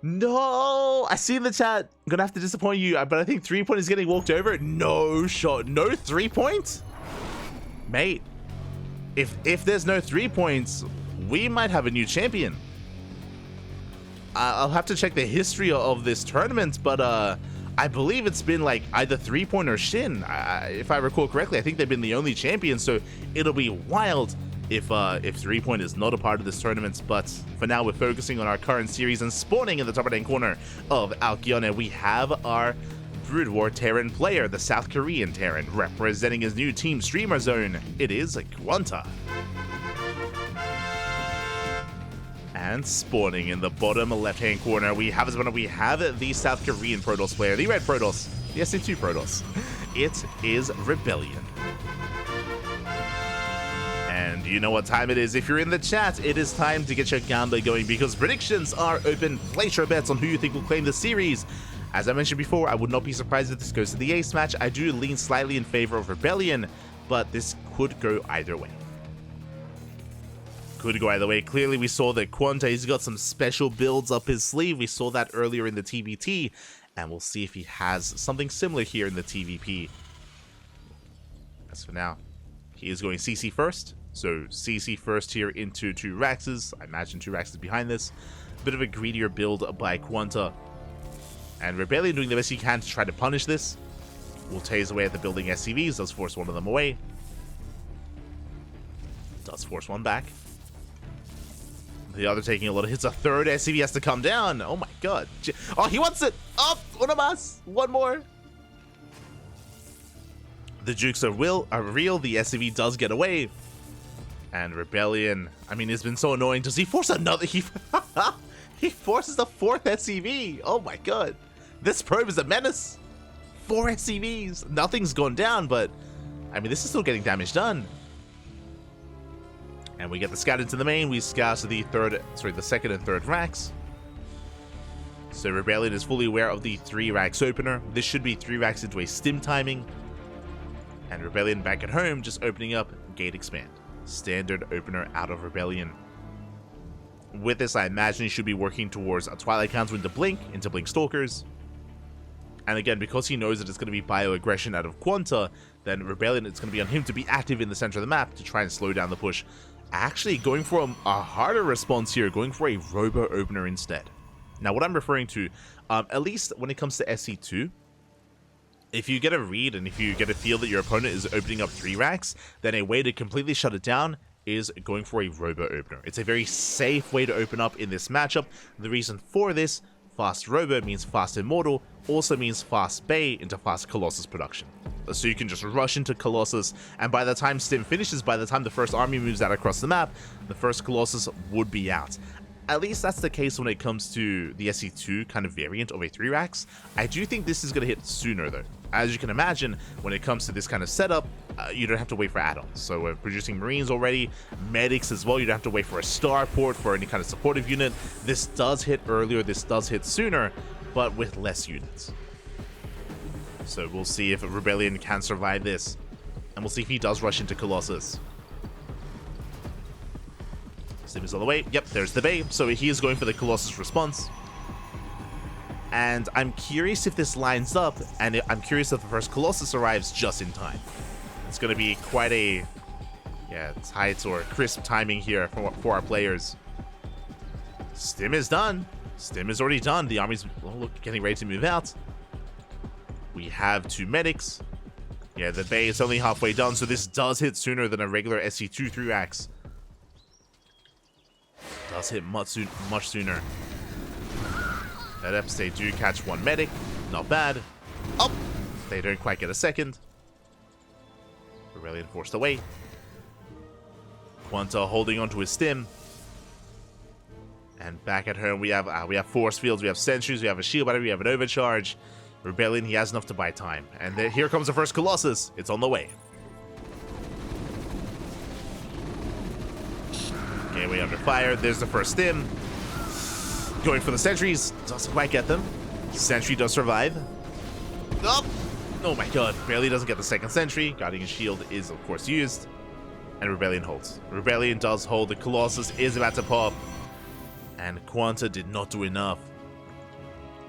No, I see in the chat. I'm gonna have to disappoint you, but I think 3-point is getting walked over. No shot, no 3-point, mate. If there's no 3 points, we might have a new champion. I'll have to check the history of this tournament, but I believe it's been like either 3-point or Shin. If I recall correctly, I think they've been the only champion, so it'll be wild if 3-point is not a part of this tournament. But for now, we're focusing on our current series, and spawning in the top right-hand corner of Alkione, we have our Brood War Terran player, the South Korean Terran, representing his new team Streamer Zone. It is QuanTa. And spawning in the bottom left-hand corner, we have the South Korean Protoss player, the Red Protoss, the SA2 Protoss. It is ReBellioN. And you know what time it is. If you're in the chat, it is time to get your gambler going, because predictions are open. Place your bets on who you think will claim the series. As I mentioned before, I would not be surprised if this goes to the ace match. I do lean slightly in favor of ReBellioN, but this could go either way. Could go either way. Clearly, we saw that QuanTa, he's got some special builds up his sleeve. We saw that earlier in the TvT, and we'll see if he has something similar here in the TvP. As for now, he is going CC first. So CC first here into 2 Raxes. I imagine 2 Raxes behind this. Bit of a greedier build by QuanTa. And ReBellioN doing the best he can to try to punish this. Will tase away at the building SCVs, does force one of them away. Does force one back. The other taking a lot of hits. A third SCV has to come down. Oh my god. Oh, he wants it. Up. One of us. One more. The jukes are real. The SCV does get away. And ReBellioN, I mean, it's been so annoying. Does he force another? He forces the 4th SCV. Oh my god. This probe is a menace. 4 SCVs. Nothing's gone down, but I mean, this is still getting damage done. And we get the scout into the main. We scout to the 2nd and 3rd racks. So ReBellioN is fully aware of the 3 racks opener. This should be 3 racks into a stim timing. And ReBellioN back at home, just opening up gate expand. Standard opener out of ReBellioN. With this, I imagine he should be working towards a Twilight Counter into Blink Stalkers. And again, because he knows that it's going to be bio-aggression out of QuanTa, then ReBellioN, it's going to be on him to be active in the center of the map to try and slow down the push. Actually going for a harder response here, going for a Robo Opener instead. Now, what I'm referring to, at least when it comes to SC2, if you get a read and if you get a feel that your opponent is opening up 3 racks, then a way to completely shut it down is going for a Robo Opener. It's a very safe way to open up in this matchup. The reason for this, fast Robo means fast Immortal, also means fast Bay into fast Colossus production. So you can just rush into Colossus, and by the time Stim finishes, by the time the first army moves out across the map, the first Colossus would be out. At least that's the case when it comes to the SC2 kind of variant of a 3 racks. I do think this is going to hit sooner though. As you can imagine, when it comes to this kind of setup, you don't have to wait for add-ons. So we're producing Marines already, medics as well. You don't have to wait for a starport for any kind of supportive unit. This does hit earlier, this does hit sooner, but with less units. So we'll see if ReBellioN can survive this, and we'll see if he does rush into Colossus. Stim is all the way. Yep, there's the Bay. So he is going for the Colossus response. And I'm curious if this lines up, and I'm curious if the first Colossus arrives just in time. It's going to be quite a tight or crisp timing here for our players. Stim is done. Stim is already done. The army's getting ready to move out. We have 2 medics. Yeah, the Bay is only halfway done, so this does hit sooner than a regular SC2 3-axe. Does hit much sooner. That eps, they do catch 1 medic. Not bad. Oh! They don't quite get a second. ReBellioN forced away. QuanTa holding onto his stim. And back at home, we have force fields, we have sentries, we have a shield battery, we have an overcharge. ReBellioN, he has enough to buy time. And then here comes the first Colossus. It's on the way. Gateway under fire. There's the first stim. Going for the sentries. Doesn't quite get them. Sentry does survive. Oh my god. Barely doesn't get the second sentry. Guardian shield is, of course, used. And ReBellioN holds. ReBellioN does hold. The Colossus is about to pop. And QuanTa did not do enough.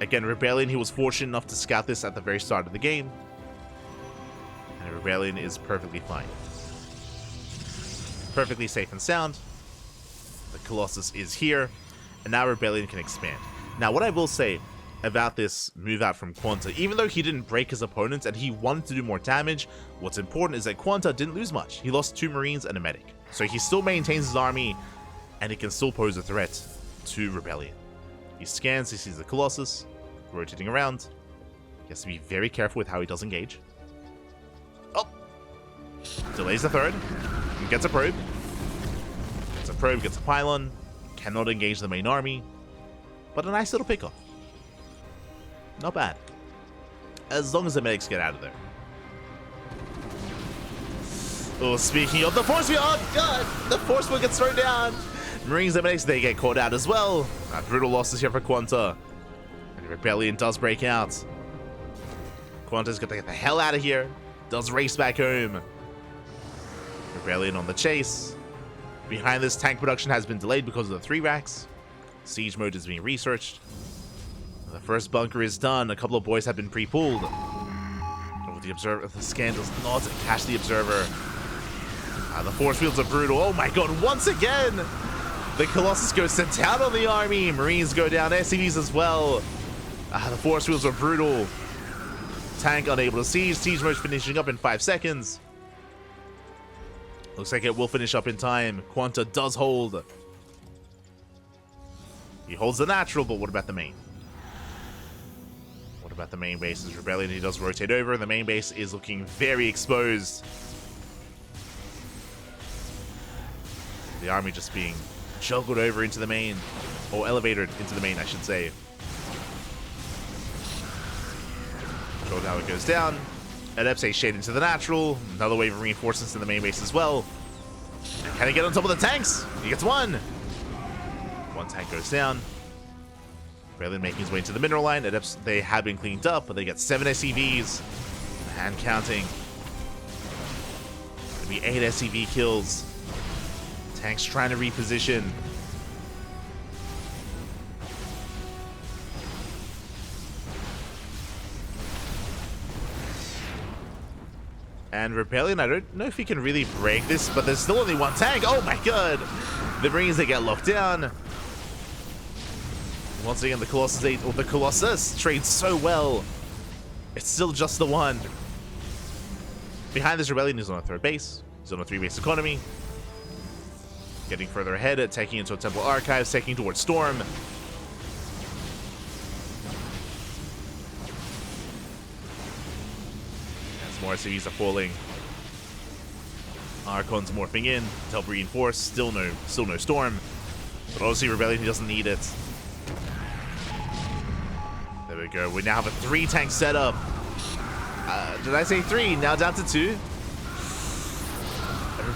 Again, ReBellioN, he was fortunate enough to scout this at the very start of the game. And ReBellioN is perfectly fine. Perfectly safe and sound. The Colossus is here. And now ReBellioN can expand. Now, what I will say about this move out from QuanTa, even though he didn't break his opponents and he wanted to do more damage, what's important is that QuanTa didn't lose much. He lost 2 Marines and a medic. So he still maintains his army, and it can still pose a threat to ReBellioN. He scans, he sees the Colossus rotating around. He has to be very careful with how he does engage. Oh! Delays the third. Gets a probe. Gets a probe, gets a pylon. Cannot engage the main army. But a nice little pickoff. Not bad. As long as the medics get out of there. Oh, speaking of the force field, oh god! The force field gets thrown down! Marines and medics, they get caught out as well. Brutal losses here for QuanTa. And ReBellioN does break out. QuanTa's got to get the hell out of here. Does race back home. ReBellioN on the chase. Behind this, tank production has been delayed because of the 3 racks. Siege mode is being researched. The first bunker is done. A couple of boys have been pre-pulled. Oh, the scan does not catch the observer. The force fields are brutal. Oh my god, once again! The Colossus goes to town on the army. Marines go down, SCVs as well. The force fields are brutal. Tank unable to siege. Siege mode finishing up in 5 seconds. Looks like it will finish up in time. QuanTa does hold. He holds the natural, but what about the main? What about the main base? As ReBellioN, he does rotate over. The main base is looking very exposed. The army just being juggled over into the main. Or elevated into the main, I should say. Control tower goes down. Adepts shade into the natural. Another wave of reinforcements in the main base as well. Can he get on top of the tanks? He gets one. One tank goes down. ReBellioN making his way into the mineral line. Adepts, they have been cleaned up, but they get 7 SCVs. Hand counting. Gonna be 8 SCV kills. Tanks trying to reposition. And ReBellioN, I don't know if he can really break this, but there's still only 1 tank. Oh my god! The Marines, they get locked down. Once again, the Colossus trades so well. It's still just the one. Behind this, ReBellioN is on a 3rd base. He's on a 3-base economy. Getting further ahead, taking into Temple Archives, taking towards Storm. As more SCVs are falling. Archons morphing in to help reinforce. Still no Storm. But obviously ReBellioN, he doesn't need it. There we go. We now have a 3-tank setup. Did I say 3? Now down to 2.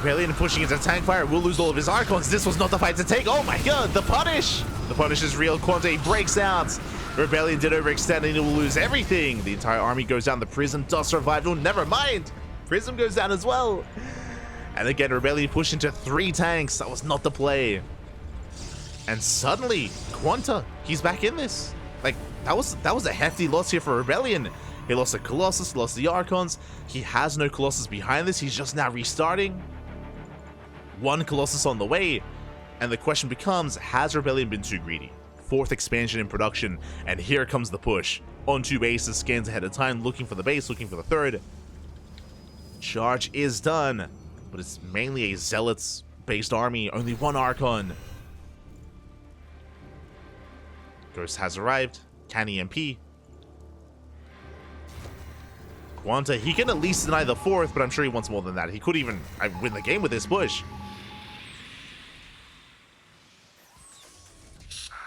ReBellioN pushing into tank fire. Will lose all of his Archons. This was not the fight to take. Oh my god, the punish! The punish is real. QuanTa breaks out. ReBellioN did overextend and he will lose everything. The entire army goes down. The Prism does survive. Oh, never mind. Prism goes down as well. And again, ReBellioN pushed into 3 tanks. That was not the play. And suddenly, QuanTa, he's back in this. Like, that was a hefty loss here for ReBellioN. He lost the Colossus, lost the Archons. He has no Colossus behind this. He's just now restarting. 1 Colossus on the way. And the question becomes, has ReBellioN been too greedy? 4th expansion in production. And here comes the push. On 2 bases, scans ahead of time, looking for the base, looking for the 3rd. Charge is done. But it's mainly a Zealots-based army. Only 1 Archon. Ghost has arrived. Can EMP? QuanTa, he can at least deny the 4th, but I'm sure he wants more than that. He could even win the game with this push.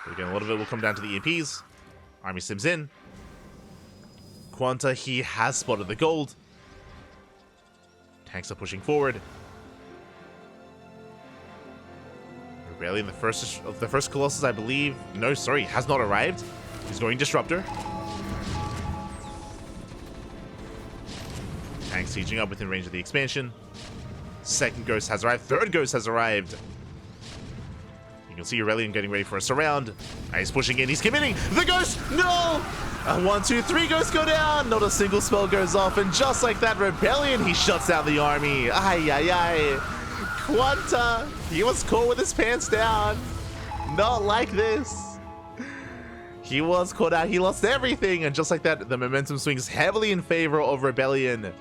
But again, a lot of it will come down to the EMPs. Army sims in. QuanTa, he has spotted the gold. Tanks are pushing forward. ReBellioN, the first Colossus, I believe. No, sorry, has not arrived. He's going Disruptor. Tanks sieging up within range of the expansion. 2nd Ghost has arrived. 3rd Ghost has arrived. He You can see ReBellioN getting ready for a surround. He's pushing in. He's committing. The ghost. No. 1, 2, 3 ghosts go down. Not a single spell goes off. And just like that, ReBellioN, he shuts down the army. Ay, ay, ay. QuanTa, he was caught with his pants down. Not like this. He was caught out. He lost everything. And just like that, the momentum swings heavily in favor of ReBellioN.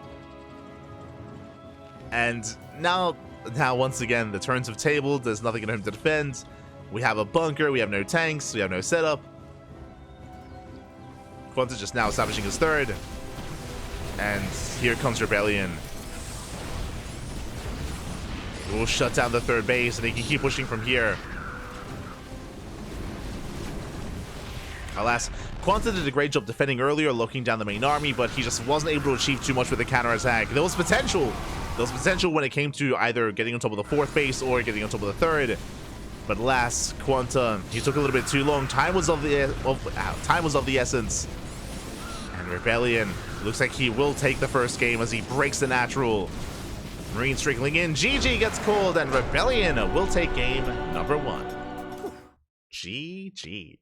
And now once again, the turns have tabled. There's nothing at home to defend. We have a bunker. We have no tanks. We have no setup. QuanTa just now establishing his third. And here comes ReBellioN. We'll shut down the third base, and he can keep pushing from here. Alas, QuanTa did a great job defending earlier, locking down the main army, but he just wasn't able to achieve too much with the counterattack. There was potential. There was potential when it came to either getting on top of the fourth base or getting on top of the third. But alas, QuanTa, he took a little bit too long. Time was of the essence. And ReBellioN looks like he will take the first game as he breaks the natural. Marine trickling in. GG gets called, and ReBellioN will take game number 1. GG.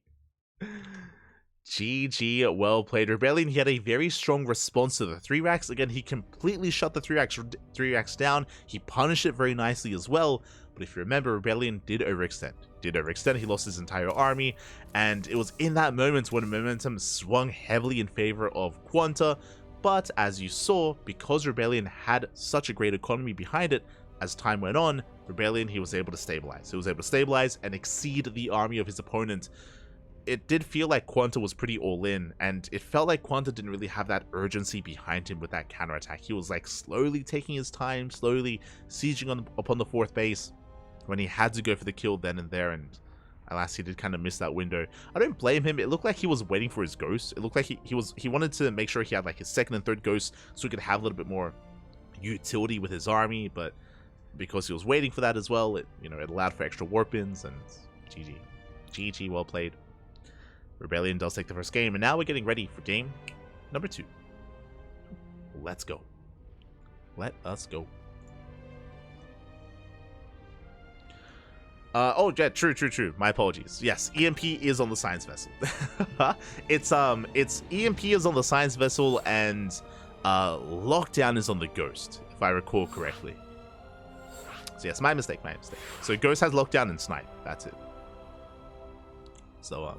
GG, well played. ReBellioN, he had a very strong response to the 3 racks. Again, he completely shut the 3 racks down. He punished it very nicely as well. But if you remember, ReBellioN did overextend. He lost his entire army, and it was in that moment when momentum swung heavily in favor of QuanTa. But as you saw, because ReBellioN had such a great economy behind it, as time went on, ReBellioN, he was able to stabilize. He was able to stabilize and exceed the army of his opponent. It did feel like QuanTa was pretty all in, and it felt like QuanTa didn't really have that urgency behind him with that counterattack. He was like slowly taking his time, slowly sieging upon the fourth base when he had to go for the kill then and there, and alas, he did kind of miss that window. I don't blame him. It looked like he was waiting for his ghost. It looked like he wanted to make sure he had like his second and third ghost so he could have a little bit more utility with his army, but because he was waiting for that as well, it allowed for extra warp-ins, and GG, well played. ReBellioN does take the first game, and now we're getting ready for game number 2. Let's go. Let us go. Oh, yeah, true. My apologies. Yes, EMP is on the science vessel. it's EMP is on the science vessel, and lockdown is on the ghost, if I recall correctly. So yes, my mistake. So ghost has lockdown and snipe. That's it. So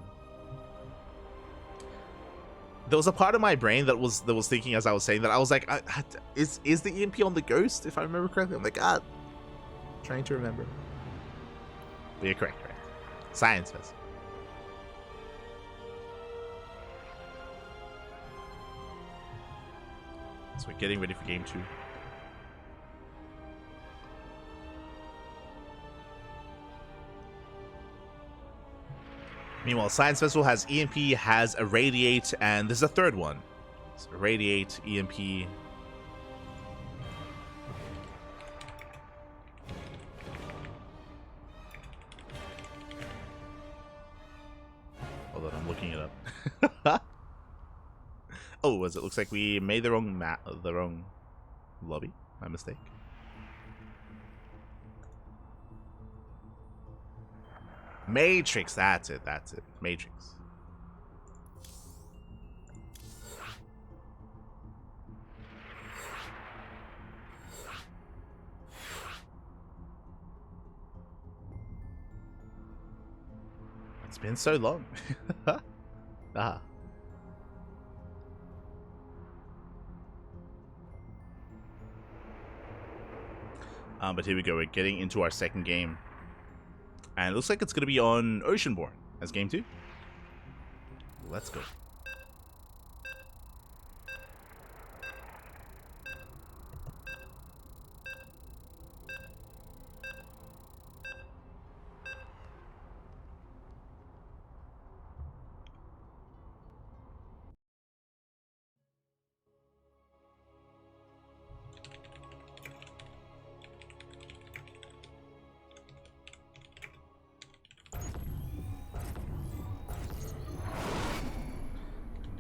there was a part of my brain that was thinking as I was saying that, I was like, is the EMP on the ghost, if I remember correctly? I'm like, trying to remember. But you're correct, right? Science vessel. So we're getting ready for game 2. Meanwhile, Science Vessel has EMP, has Irradiate, and there's a third one. So Irradiate, EMP. Hold on, I'm looking it up. Oh, it looks like we made the wrong lobby. My mistake. Matrix, that's it. Matrix. It's been so long. But here we go. We're getting into our second game. And it looks like it's going to be on Oceanborn as game 2. Let's go.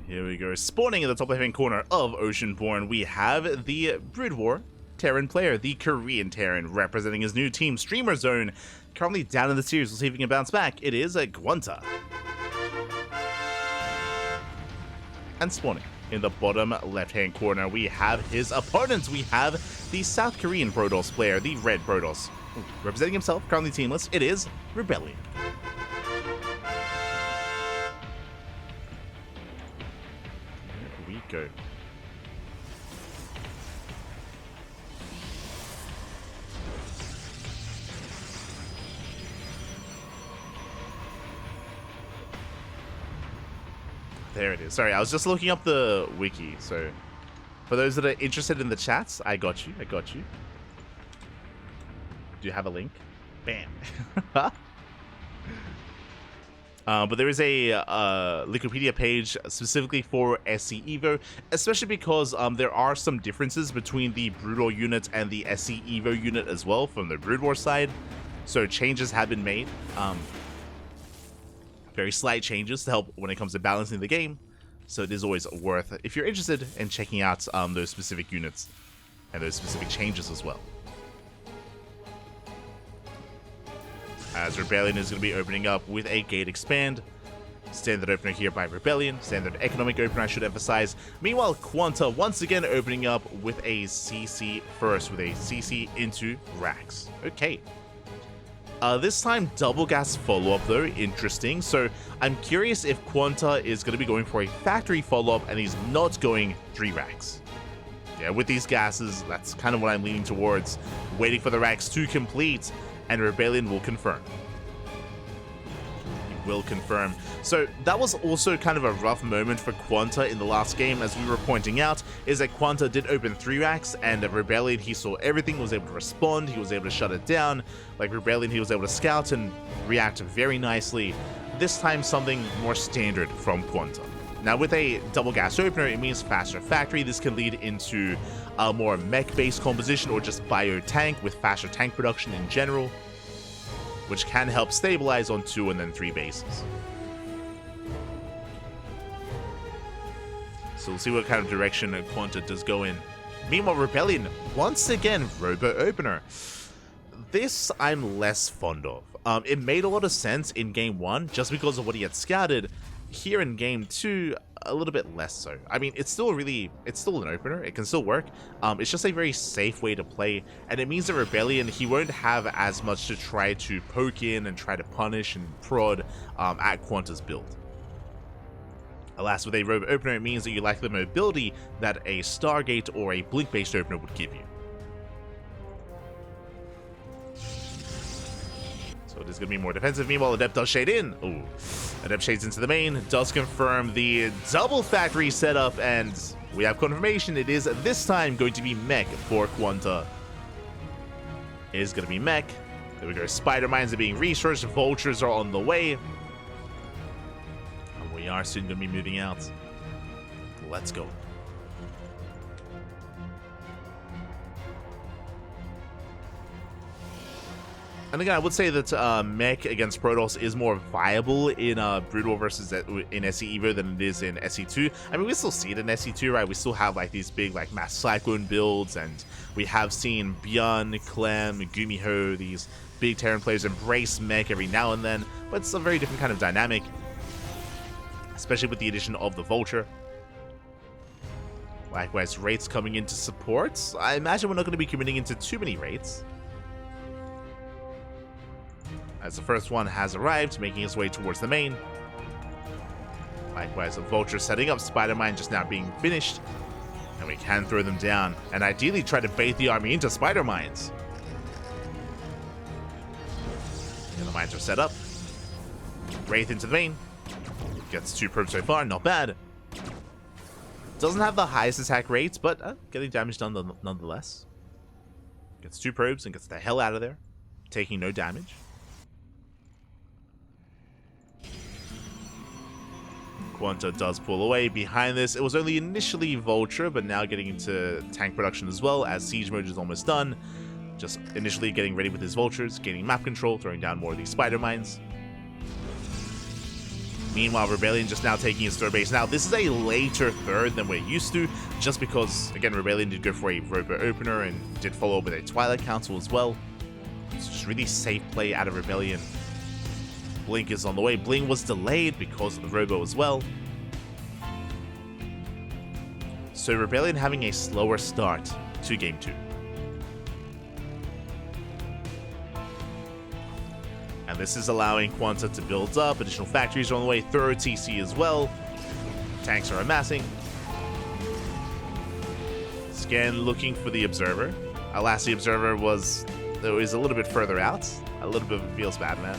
Here we go. Spawning in the top left-hand corner of Oceanborn, we have the Brood War Terran player, the Korean Terran, representing his new team, Streamer Zone. currently down in the series. We'll see if he can bounce back. It is a QuanTa. And spawning in the bottom left-hand corner, we have his opponent. We have the South Korean Protoss player, the Red Protoss. Representing himself, currently teamless, it is ReBellioN. Here we go. There it is. Sorry, I was just looking up the wiki. So, for those that are interested in the chats, I got you. I got you. Do you have a link? Bam. But there is a Wikipedia page specifically for SC Evo, especially because there are some differences between the Brood War unit and the SC Evo unit as well from the Brood War side. So changes have been made. Very slight changes to help when it comes to balancing the game. So it is always worth, if you're interested in checking out those specific units and those specific changes as well. As ReBellioN is going to be opening up with a Gate Expand. Standard opener here by ReBellioN. Standard economic opener, I should emphasize. Meanwhile, QuanTa once again opening up with a CC first, with a CC into racks. Okay. This time, double gas follow-up though, interesting. So I'm curious if QuanTa is going to be going for a factory follow-up and he's not going 3 racks. Yeah, with these gases, that's kind of what I'm leaning towards. Waiting for the racks to complete, and ReBellioN will confirm. He will confirm. So that was also kind of a rough moment for QuanTa in the last game, as we were pointing out, is that QuanTa did open 3 racks, and ReBellioN, he saw everything, was able to respond, he was able to shut it down. Like ReBellioN, he was able to scout and react very nicely. This time, something more standard from QuanTa. Now, with a double gas opener, it means faster factory. This can lead into a more mech-based composition or just bio-tank with faster tank production in general, which can help stabilize on 2 and then 3 bases. So we'll see what kind of direction QuanTa does go in. Meanwhile, ReBellioN, once again, Robo Opener. This I'm less fond of. It made a lot of sense in Game 1 just because of what he had scouted. Here in Game 2, a little bit less so. I mean, it's still an opener. It can still work. It's just a very safe way to play, and it means that ReBellioN, he won't have as much to try to poke in and try to punish and prod at QuanTa's build. Alas, with a Robo Opener, it means that you lack the mobility that a Stargate or a Blink-based opener would give you. So it is going to be more defensive. Meanwhile, Adept does shade in. Ooh. Adept shades into the main, does confirm the double factory setup, and we have confirmation it is this time going to be mech for QuanTa. It is going to be mech. There we go. Spider mines are being researched. Vultures are on the way. And we are soon going to be moving out. Let's go. And again, I would say that mech against Protoss is more viable in Brood War versus in SC Evo than it is in SC2. I mean, we still see it in SC2, right? We still have like these big like mass cyclone builds, and we have seen Bjorn, Clem, Gumiho, these big Terran players embrace mech every now and then, but it's a very different kind of dynamic, especially with the addition of the Vulture. Likewise, rates coming into supports. I imagine we're not going to be committing into too many rates, as the first one has arrived, making its way towards the main. Likewise, the Vulture setting up, Spider-Mine just now being finished, and we can throw them down, and ideally try to bait the army into Spider-Mines. And the mines are set up. Wraith into the main. Gets 2 probes so far, not bad. Doesn't have the highest attack rates, but getting damage done nonetheless. Gets 2 probes and gets the hell out of there, taking no damage. QuanTa does pull away. Behind this, it was only initially Vulture, but now getting into tank production as well, as Siege Mode is almost done. Just initially getting ready with his Vultures, gaining map control, throwing down more of these Spider Mines. Meanwhile, ReBellioN just now taking his 3rd base. Now, this is a later 3rd than we're used to, just because, again, ReBellioN did go for a Robo Opener and did follow up with a Twilight Council as well. It's just really safe play out of ReBellioN. Blink is on the way. Blink was delayed because of the Robo as well. So ReBellioN having a slower start to Game 2. And this is allowing QuanTa to build up. Additional factories are on the way. Third TC as well. Tanks are amassing. Scan looking for the Observer. Alas, the Observer was a little bit further out. A little bit feels bad, man.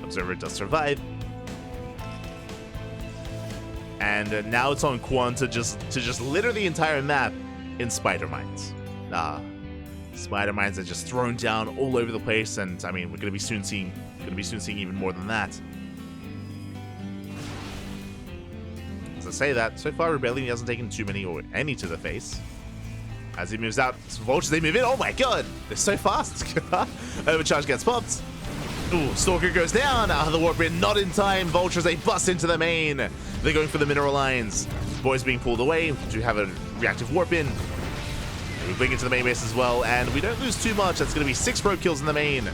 Observer does survive. And now it's on QuanTa to just litter the entire map in Spider Mines. Spider Mines are just thrown down all over the place, and I mean we're gonna be soon seeing even more than that. As I say that, so far ReBellioN hasn't taken too many or any to the face. As he moves out, Vultures, they move in. Oh my god, they're so fast. Overcharge gets popped. Ooh, Stalker goes down. The warp in, not in time. Vultures, they bust into the main. They're going for the mineral lines. Boys being pulled away. We do have a reactive warp in. We bring into the main base as well, and we don't lose too much. That's going to be 6 probe kills in the main.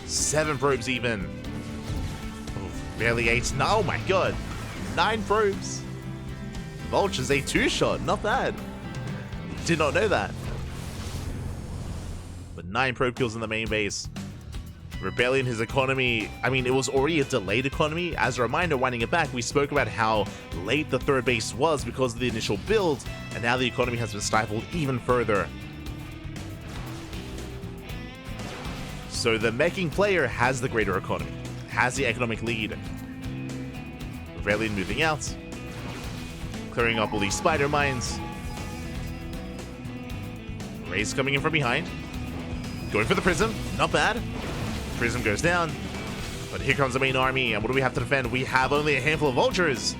7 probes even. Oh, barely 8. No, oh my god. 9 probes. Vultures, a 2-shot. Not bad. Did not know that. But 9 probe kills in the main base. ReBellioN, his economy, I mean, it was already a delayed economy. As a reminder, winding it back, we spoke about how late the third base was because of the initial build, and now the economy has been stifled even further. So the meching player has the greater economy, has the economic lead. ReBellioN moving out, clearing up all these spider mines. Raze coming in from behind, going for the prism, not bad. Prism goes down, but here comes the main army, and what do we have to defend? We have only a handful of vultures.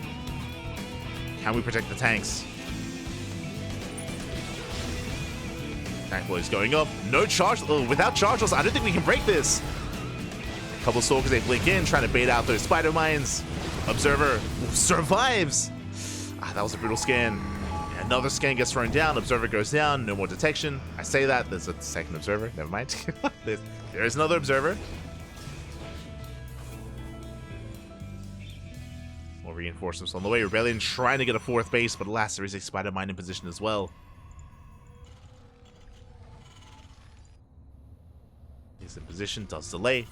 Can we protect the tanks? Tank boys going up. No charge. Oh, without charges, I don't think we can break this. A couple of stalkers, they blink in, trying to bait out those spider mines. Observer survives. That was a brutal scan. Another scan gets thrown down. Observer goes down. No more detection. I say that. There's a second observer. Never mind. There is another observer. More reinforcements on the way. ReBellioN trying to get a 4th base, but alas, there is a spider mine in position as well. He's in position. Does delay.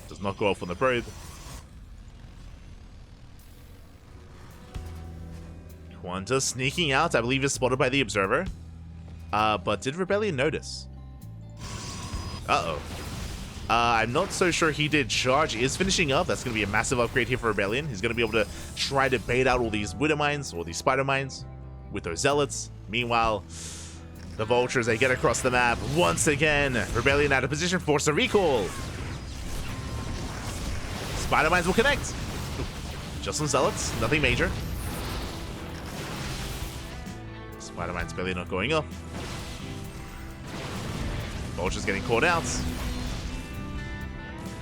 Does not go off on the probe. QuanTa sneaking out, I believe is spotted by the Observer. But did ReBellioN notice? Uh-oh. I'm not so sure he did. Charge is finishing up. That's going to be a massive upgrade here for ReBellioN. He's going to be able to try to bait out all these Widow Mines, or these Spider Mines, with those Zealots. Meanwhile, the Vultures, they get across the map. Once again, ReBellioN out of position, force a recall. Spider Mines will connect. Just some Zealots, nothing major. Spider Mine's barely not going up. Vulture's getting caught out.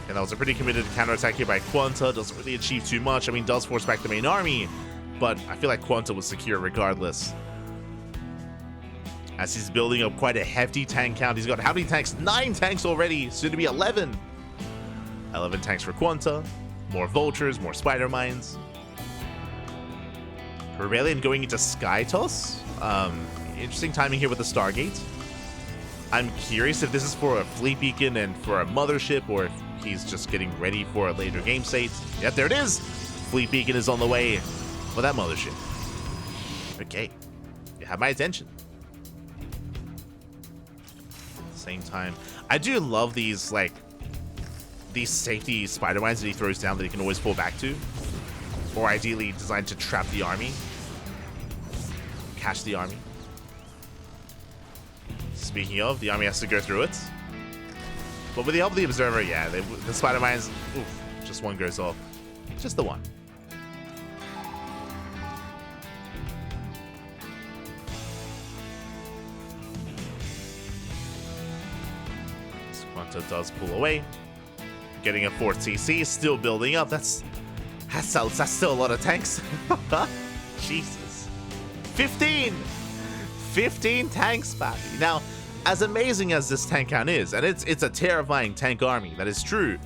And that was a pretty committed counterattack here by QuanTa. Doesn't really achieve too much. I mean, does force back the main army, but I feel like QuanTa was secure regardless. As he's building up quite a hefty tank count. He's got how many tanks? 9 tanks already, soon to be 11. 11 tanks for QuanTa. More Vultures, more Spider Mines. ReBellioN going into Sky Toss. Interesting timing here with the Stargate. I'm curious if this is for a fleet beacon and for a mothership, or if he's just getting ready for a later game state. Yep, there it is. Fleet beacon is on the way for that mothership. Okay, you have my attention. At the same time, I do love these, like, these safety spider mines that he throws down that he can always pull back to, or ideally designed to trap the army. Catch the army. Speaking of, the army has to go through it. But with the help of the Observer, yeah, the spider mines, oof, just one goes off. Just the one. QuanTa does pull away. Getting a 4th CC, still building up. That's still a lot of tanks. Jesus. 15 tanks, baby. Now, as amazing as this tank count is, and it's a terrifying tank army, that is true,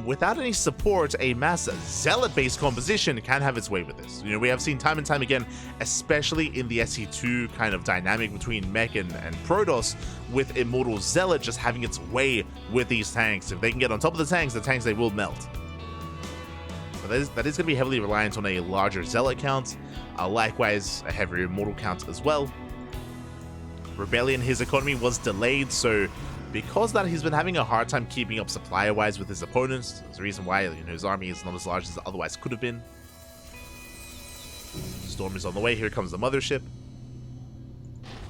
without any support, a mass zealot-based composition can have its way with this. You know, we have seen time and time again, especially in the SC2 kind of dynamic between Mech and Protoss, with Immortal Zealot just having its way with these tanks. If they can get on top of the tanks they will melt. But that is going to be heavily reliant on a larger Zealot count, likewise a heavier Immortal count as well. ReBellioN, his economy was delayed, so because of that, he's been having a hard time keeping up supply-wise with his opponents. There's a reason why, you know, his army is not as large as it otherwise could have been. Storm is on the way. Here comes the mothership.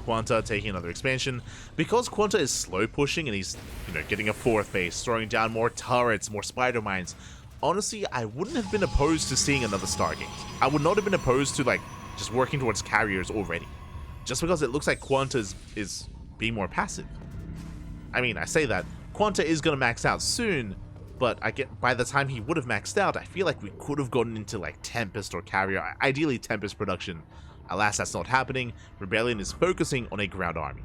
QuanTa taking another expansion. Because QuanTa is slow pushing and he's, you know, getting a 4th base, throwing down more turrets, more spider mines. Honestly, I wouldn't have been opposed to seeing another Stargate. I would not have been opposed to, like, just working towards carriers already. Just because it looks like QuanTa is being more passive. I mean, I say that. QuanTa is going to max out soon, but by the time he would have maxed out, I feel like we could have gotten into like Tempest or Carrier, ideally Tempest production. Alas, that's not happening. ReBellioN is focusing on a ground army.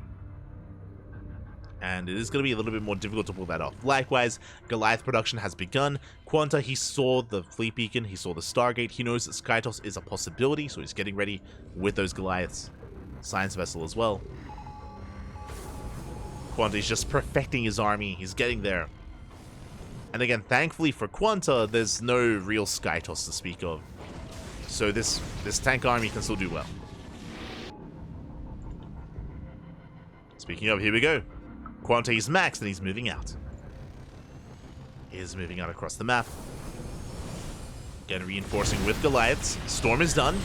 And it is going to be a little bit more difficult to pull that off. Likewise, Goliath production has begun. QuanTa, he saw the Fleet Beacon, he saw the Stargate, he knows that Skytoss is a possibility, so he's getting ready with those Goliaths. Science Vessel as well. QuanTa is just perfecting his army. He's getting there. And again, thankfully for QuanTa, there's no real Skytoss to speak of. So this tank army can still do well. Speaking of, here we go. QuanTa is maxed and he's moving out. He is moving out across the map. Again, reinforcing with Goliaths. Storm is done.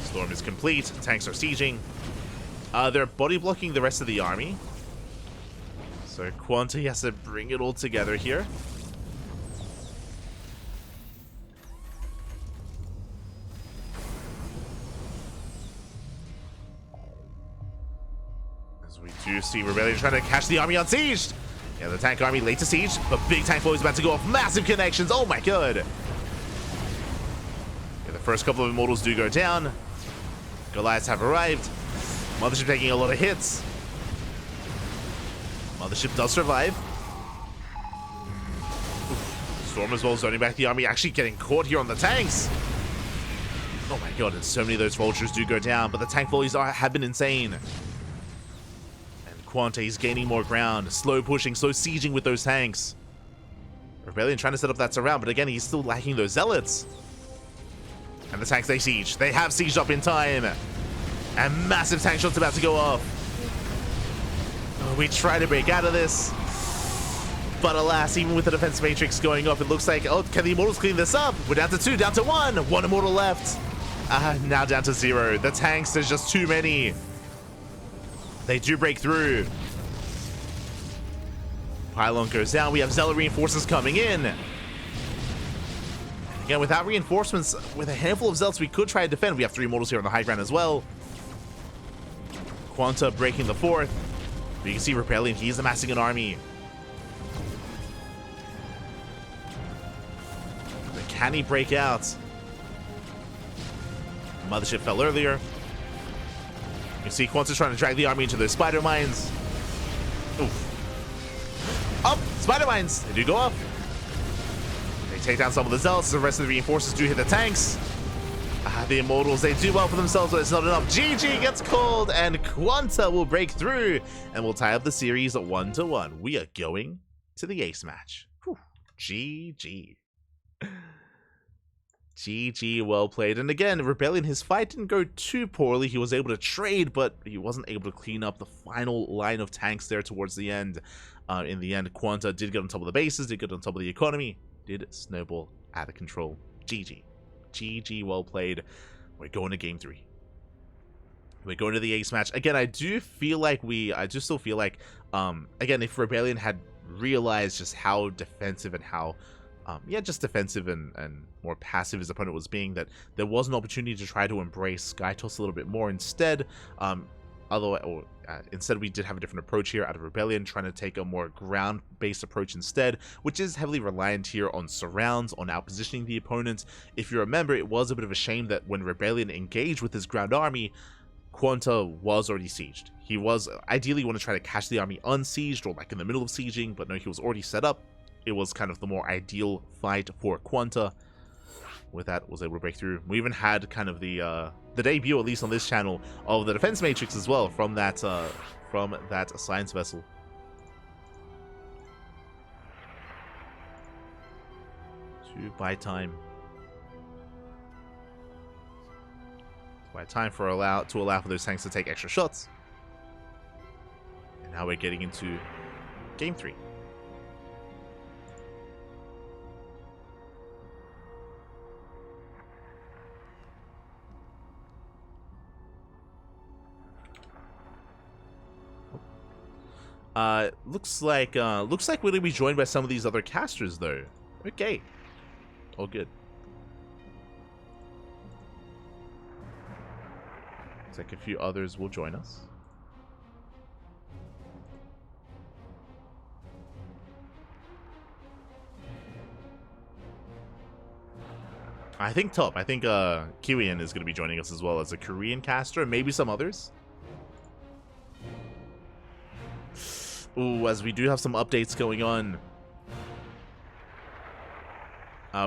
Storm is complete. Tanks are sieging. They're body blocking the rest of the army. So QuanTa has to bring it all together here. As we do see ReBellioN trying to catch the army on siege. Yeah, the tank army late to siege, but big tank flow is about to go off. Massive connections. Oh my god. Yeah, the first couple of immortals do go down. Goliaths have arrived. Mothership taking a lot of hits. Mothership does survive. Oof. Storm as well zoning back the army, actually getting caught here on the tanks. Oh my god, and so many of those vultures do go down, but the tank volleys have been insane. And QuanTa is gaining more ground, slow pushing, slow sieging with those tanks. ReBellioN trying to set up that surround, but again, he's still lacking those zealots. And the tanks, they siege. They have sieged up in time. And massive tank shots about to go off. We try to break out of this. But alas, even with the defense matrix going off, it looks like, oh, can the immortals clean this up? We're down to 2, down to 1. 1 immortal left. Now down to 0. The tanks, there's just too many. They do break through. Pylon goes down. We have zealot reinforcements coming in. Again, without reinforcements, with a handful of zealots, we could try to defend. We have 3 immortals here on the high ground as well. QuanTa breaking the 4th. But you can see ReBellioN, he's amassing an army. But can he break out? The mothership fell earlier. You can see QuanTa trying to drag the army into those spider mines. Oof. Up! Spider mines! They do go up. They take down some of the zealots. The rest of the reinforcements do hit the tanks. The immortals, they do well for themselves, but it's not enough. GG gets called, and QuanTa will break through, and we'll tie up the series at 1-1. We are going to the ace match. Whew. GG. GG, well played. And again, ReBellioN, his fight didn't go too poorly. He was able to trade, but he wasn't able to clean up the final line of tanks there towards the end. In the end, QuanTa did get on top of the bases, did get on top of the economy, did snowball out of control. GG. GG, well played. We're going to game 3. We're going to the ace match. Again, I do still feel like, again, if ReBellioN had realized just how defensive and how, just defensive and more passive his opponent was being, that there was an opportunity to try to embrace Skytoss a little bit more. Instead, instead we did have a different approach here out of ReBellioN, trying to take a more ground-based approach instead, which is heavily reliant here on surrounds, on outpositioning the opponent. If you remember, it was a bit of a shame that when ReBellioN engaged with his ground army, QuanTa was already sieged. He was ideally want to try to catch the army unsieged or like in the middle of sieging, but no, he was already set up. It was kind of the more ideal fight for QuanTa. With that, was able to break through. We even had kind of the debut, at least on this channel, of the defense matrix as well from that science vessel. To buy time. To allow for those tanks to take extra shots. And now we're getting into game 3. Looks like we're gonna be joined by some of these other casters though. Okay. All good. Looks like a few others will join us. I think QuanTa is gonna be joining us as well as a Korean caster, and maybe some others. Ooh, as we do have some updates going on.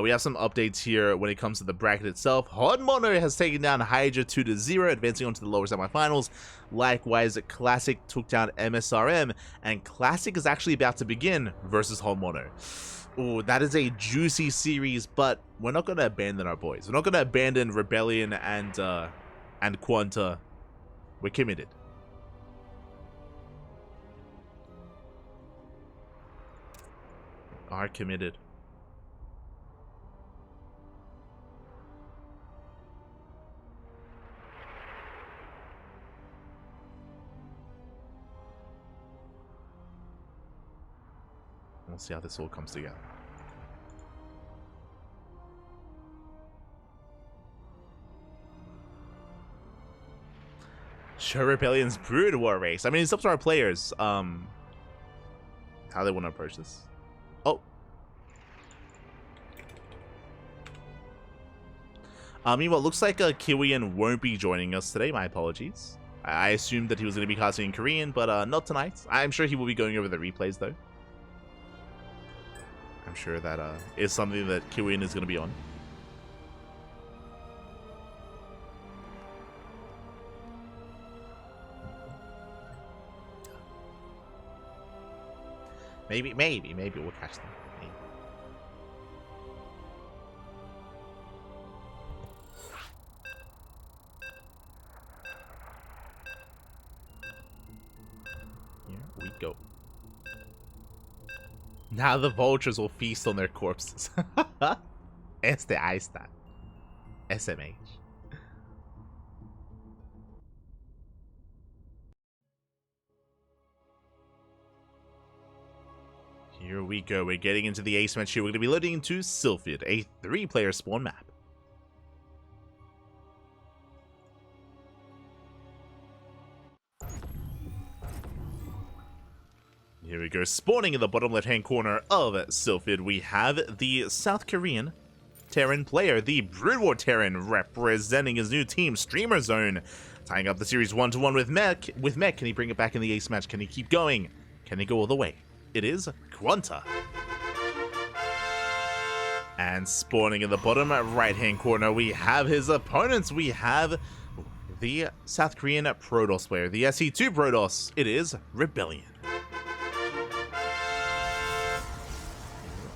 We have some updates here when it comes to the bracket itself. Honmono has taken down Hydra 2-0, advancing on to the lower semifinals. Likewise, Classic took down MSRM, and Classic is actually about to begin versus Honmono. Ooh, that is a juicy series, but we're not going to abandon our boys. We're not going to abandon ReBellioN and QuanTa. We're committed. Are committed. We'll see how this all comes together. Show ReBellion's Brood War race. I mean, it's up to our players. How they want to approach this. Oh. Meanwhile, looks like QuanTa won't be joining us today. My apologies. I assumed that he was going to be casting in Korean, but not tonight. I'm sure he will be going over the replays, though. I'm sure that is something that QuanTa is going to be on. Maybe we'll catch them. Maybe. Here we go. Now the vultures will feast on their corpses. Ahí está. SMH. Here we go. We're getting into the ace match here. We're going to be loading into Sylphid, a 3-player spawn map. Here we go. Spawning in the bottom left-hand corner of Sylphid, we have the South Korean Terran player, the Brood War Terran, representing his new team, Streamer Zone. Tying up the series 1-1 with Mech. Can he bring it back in the ace match? Can he keep going? Can he go all the way? It is QuanTa. And spawning in the bottom right-hand corner, we have his opponents. We have the South Korean Protoss player, the SE2 Protoss. It is ReBellioN.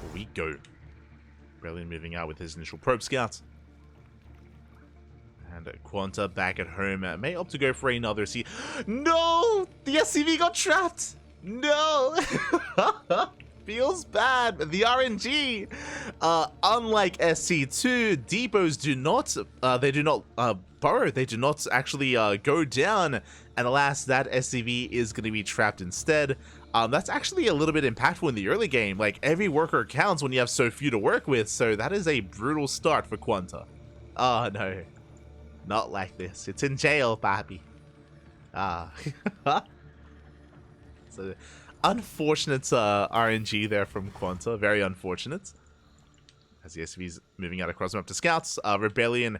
Here we go. ReBellioN moving out with his initial probe scouts. And QuanTa back at home may opt to go for another C. No! The SCV got trapped! No! Feels bad. The RNG, unlike SC2, depots do not burrow. They do not actually go down. And alas, that SCV is going to be trapped instead. That's actually a little bit impactful in the early game. Like, every worker counts when you have so few to work with. So that is a brutal start for QuanTa. Oh, no. Not like this. It's in jail, Bobby. So, unfortunate RNG there from QuanTa. Very unfortunate. As the SCV's moving out across the map to scouts, ReBellioN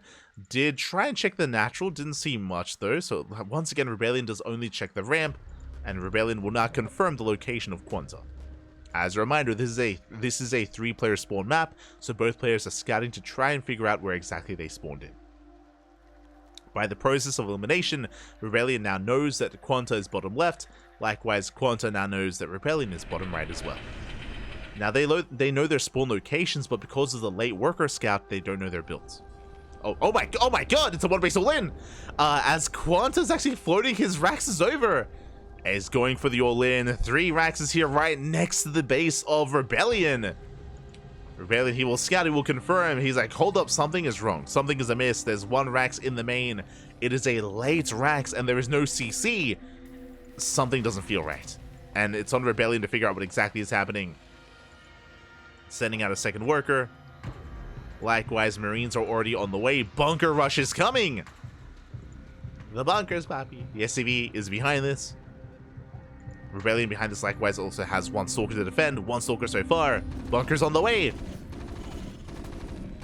did try and check the natural, didn't see much though, so once again ReBellioN does only check the ramp, and ReBellioN will not confirm the location of QuanTa. As a reminder, this is a 3-player spawn map, so both players are scouting to try and figure out where exactly they spawned in. By the process of elimination, ReBellioN now knows that QuanTa is bottom left, likewise QuanTa now knows that ReBellioN is bottom right as well. Now, they know their spawn locations, but because of the late worker scout, they don't know their builds. Oh my god, it's a 1-base all-in! As QuanTa's actually floating his Raxes over. Is going for the all-in. 3 Raxes here right next to the base of ReBellioN. ReBellioN, he will scout, he will confirm. He's like, hold up, something is wrong. Something is amiss. There's 1 Rax in the main. It is a late Rax, and there is no CC. Something doesn't feel right. And it's on ReBellioN to figure out what exactly is happening. Sending out a second worker. Likewise, Marines are already on the way. Bunker rush is coming. The bunkers, papi. The SCV is behind this. ReBellioN behind this likewise also has 1 Stalker to defend. 1 Stalker so far. Bunker's on the way.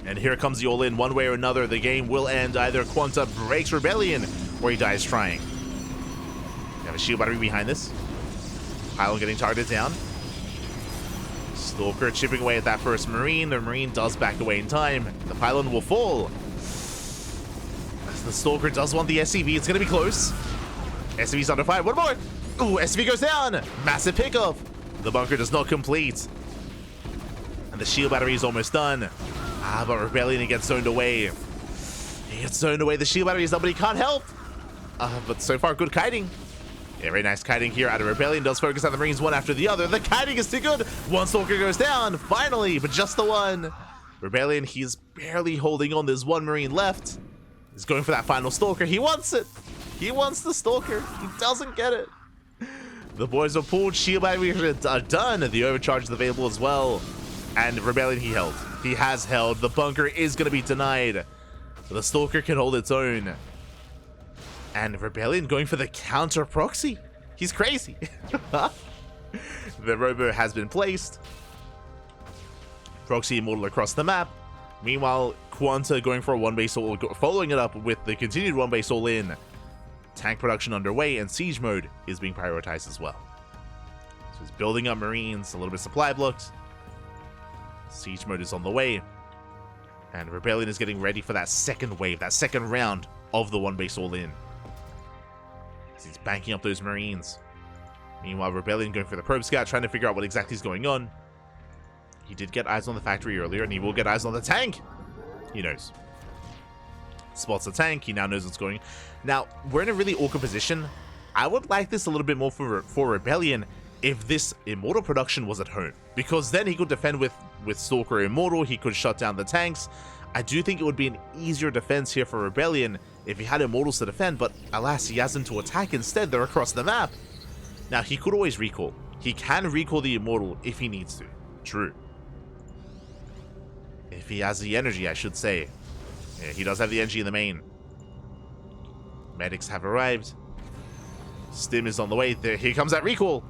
And here comes the all-in. One way or another, the game will end. Either QuanTa breaks ReBellioN or he dies trying. We have a shield battery behind this. Pylon getting targeted down. Stalker chipping away at that first Marine. The Marine does back away in time. The Pylon will fall. As the Stalker does want the SCV, it's going to be close. SCV's under fire. One more. Ooh, SCV goes down. Massive pickup. The bunker does not complete. And the shield battery is almost done. But ReBellioN gets zoned away. He gets zoned away. The shield battery is up, but he can't help. But so far, good kiting. Yeah, very nice kiting here out of ReBellioN. Does focus on the Marines one after the other. The kiting is too good. 1 Stalker goes down. Finally, but just the 1. ReBellioN, he's barely holding on. There's 1 Marine left. He's going for that final Stalker. He wants it. He wants the Stalker. He doesn't get it. The boys are pulled. Shield batteries are done. The overcharge is available as well. And ReBellioN, he held. He has held. The bunker is going to be denied. The Stalker can hold its own. And ReBellioN going for the counter proxy. He's crazy. The robo has been placed. Proxy immortal across the map. Meanwhile, QuanTa going for a 1-base all, following it up with the continued 1-base all-in. Tank production underway, and siege mode is being prioritized as well. So he's building up Marines, a little bit supply blocked. Siege mode is on the way. And ReBellioN is getting ready for that second wave, that second round of the 1-base all-in. He's banking up those Marines. Meanwhile, ReBellioN going for the probe scout, trying to figure out what exactly is going on. He did get eyes on the factory earlier, and he will get eyes on the tank. He knows. Spots the tank. He now knows what's going on. Now, we're in a really awkward position. I would like this a little bit more for ReBellioN if this Immortal production was at home. Because then he could defend with Stalker Immortal. He could shut down the tanks. I do think it would be an easier defense here for ReBellioN if he had Immortals to defend, but alas, he has them to attack instead. They're across the map. Now, he could always recall. He can recall the Immortal if he needs to. True. If he has the energy, I should say. Yeah, he does have the energy in the main. Medics have arrived. Stim is on the way. There, here comes that recall.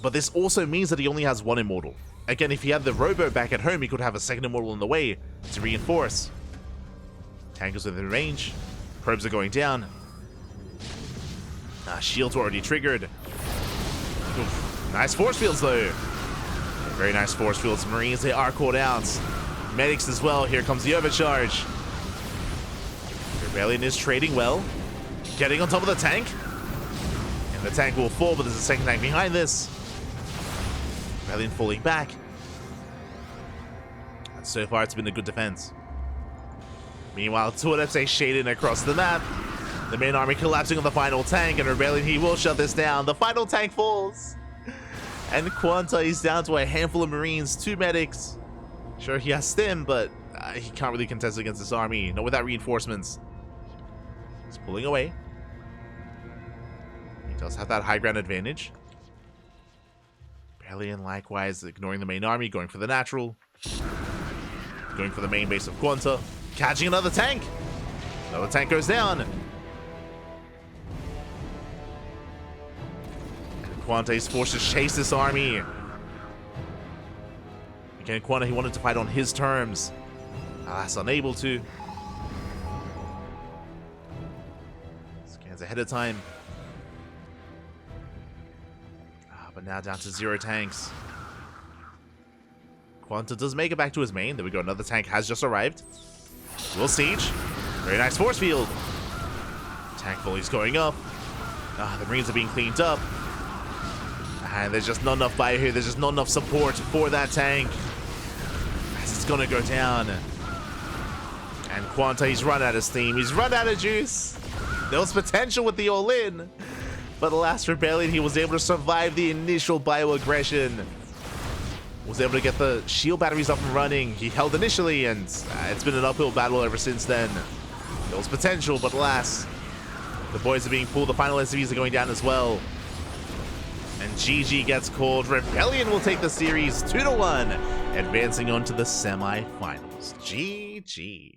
But this also means that he only has 1 Immortal. Again, if he had the Robo back at home, he could have a 2nd Immortal on the way to reinforce. Tankers within range. Probes are going down. Shields were already triggered. Oof. Nice force fields, though. Very nice force fields. Marines, they are called out. Medics as well. Here comes the overcharge. ReBellioN is trading well. Getting on top of the tank. And the tank will fall, but there's a 2nd tank behind this. ReBellioN falling back. And so far, it's been a good defense. Meanwhile, two adepts shaded across the map. The main army collapsing on the final tank, and ReBellioN, he will shut this down. The final tank falls. And QuanTa is down to a handful of Marines, 2 medics. Sure, he has Stim, but he can't really contest against this army. Not without reinforcements. He's pulling away. He does have that high ground advantage. ReBellioN likewise ignoring the main army, going for the natural. Going for the main base of QuanTa. Catching another tank. Another tank goes down. And QuanTa is forced to chase this army. Again, QuanTa, he wanted to fight on his terms. Alas, unable to. Scans ahead of time. But now down to 0 tanks. QuanTa does make it back to his main. There we go. Another tank has just arrived. Will siege. Very nice force field. Tank volley's going up. The Marines are being cleaned up. And there's just not enough bio here. There's just not enough support for that tank. As it's gonna go down. And QuanTa, he's run out of steam. He's run out of juice. There was potential with the all-in. But the last ReBellioN, he was able to survive the initial bio-aggression. Was able to get the shield batteries up and running. He held initially, and it's been an uphill battle ever since then. There was potential, but alas, the boys are being pulled. The final SCVs are going down as well. And GG gets called. ReBellioN will take the series 2-1, advancing on to the semi-finals. GG.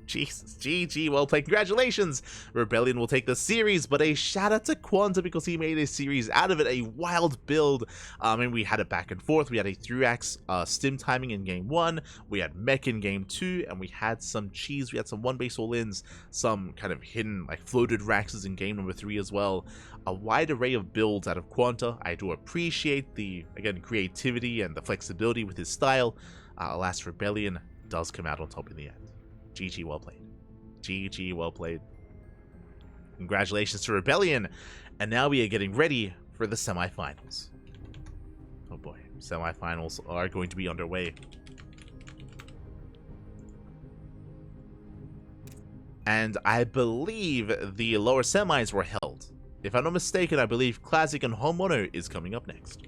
Jesus, GG, well played. Congratulations! ReBellioN will take the series, but a shout out to QuanTa because he made a series out of it, a wild build. And we had it back and forth. We had a 3-axe stim timing in game 1, we had mech in game 2, and we had some cheese. We had some 1-base all-ins, some kind of hidden, like, floated raxes in game number 3 as well. A wide array of builds out of QuanTa. I do appreciate the, again, creativity and the flexibility with his style. Alas, ReBellioN does come out on top in the end. GG, well played. GG, well played. Congratulations to ReBellioN. And now we are getting ready for the semifinals. Oh boy, semifinals are going to be underway. And I believe the lower semis were held. If I'm not mistaken, I believe Classic and Home Mono is coming up next.